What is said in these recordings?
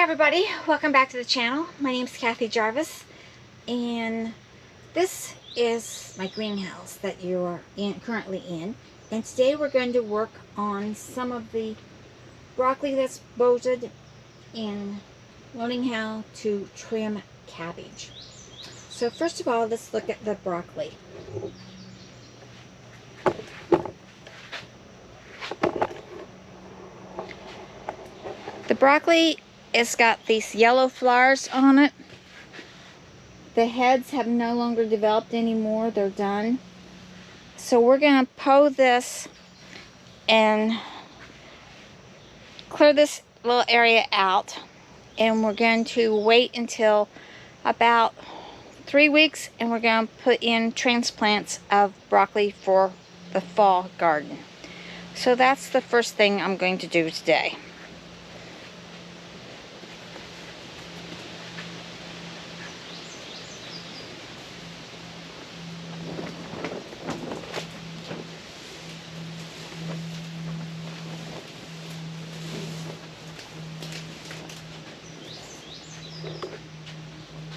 everybody, welcome back to the channel. My name is Kathy Jarvis, and this is my greenhouse that you're currently in. And today we're going to work on some of the broccoli that's bolted and learning how to trim cabbage. So first of all, let's look at the broccoli. The broccoli, it's got these yellow flowers on it. The heads have no longer developed anymore. They're done. So we're going to hoe this and clear this little area out. And we're going to wait until about 3 weeks, and we're going to put in transplants of broccoli for the fall garden. So that's the first thing I'm going to do today.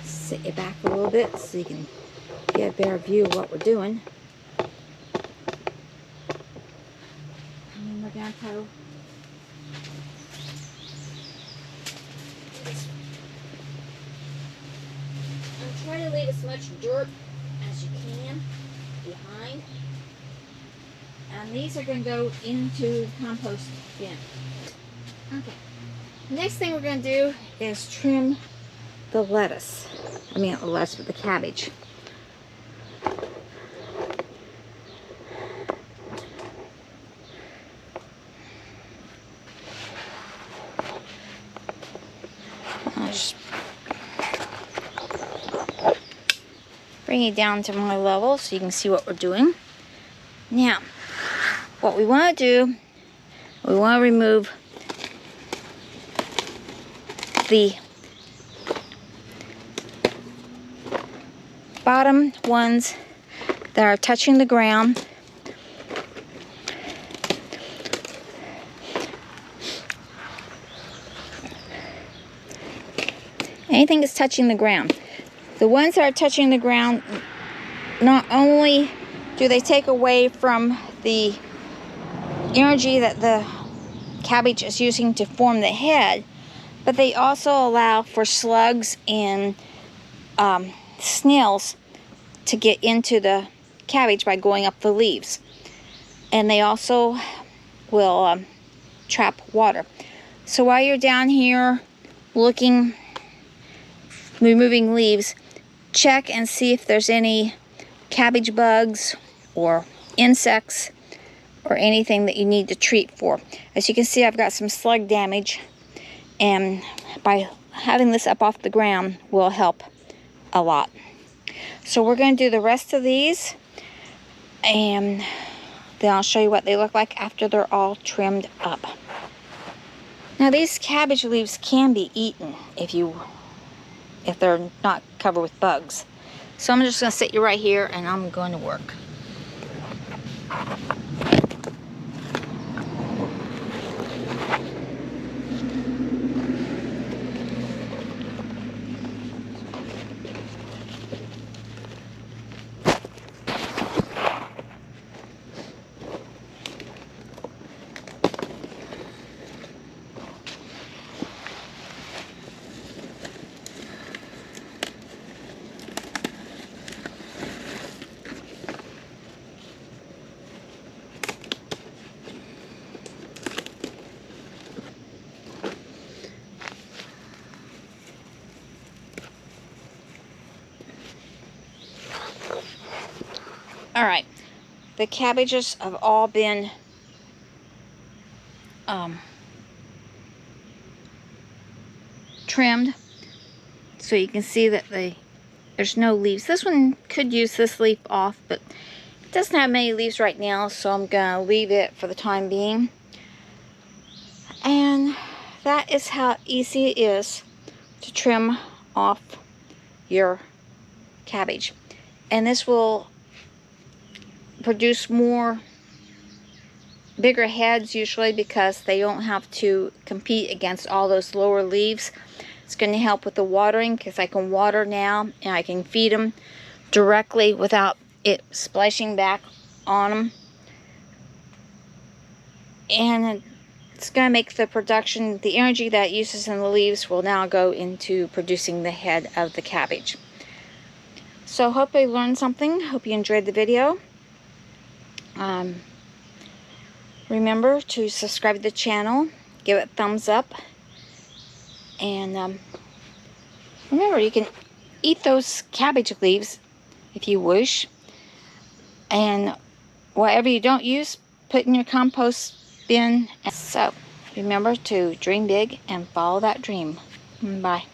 Sit you back a little bit so you can get a better view of what we're doing. And then we're going to hoe. I'm trying to leave as much dirt as you can behind. And these are going to go into the compost bin. Okay. The next thing we're going to do is trim the lettuce. I mean, not the lettuce, but the cabbage. I'll just bring it down to my level so you can see what we're doing. Now, what we want to do, we want to remove the bottom ones that are touching the ground. Anything that's touching the ground. The ones that are touching the ground, not only do they take away from the energy that the cabbage is using to form the head, but they also allow for slugs and snails to get into the cabbage by going up the leaves. And they also will trap water. So while you're down here looking, removing leaves, check and see if there's any cabbage bugs or insects or anything that you need to treat for. As you can see, I've got some slug damage, and by having this up off the ground will help a lot. So we're going to do the rest of these, and then I'll show you what they look like after they're all trimmed up. Now these cabbage leaves can be eaten if they're not covered with bugs. So I'm just going to sit you right here and I'm going to work. Alright, the cabbages have all been trimmed, so you can see that there's no leaves. This one could use this leaf off, but it doesn't have many leaves right now, so I'm going to leave it for the time being. And that is how easy it is to trim off your cabbage. And this will produce more bigger heads usually, because they don't have to compete against all those lower leaves. It's going to help with the watering, because I can water now and I can feed them directly without it splashing back on them. And it's going to make the production, the energy that it uses in the leaves will now go into producing the head of the cabbage. So hope you learned something. Hope you enjoyed the video. Remember to subscribe to the channel, give it a thumbs up, and remember, you can eat those cabbage leaves if you wish, and whatever you don't use, put in your compost bin. So remember to dream big and follow that dream. Bye.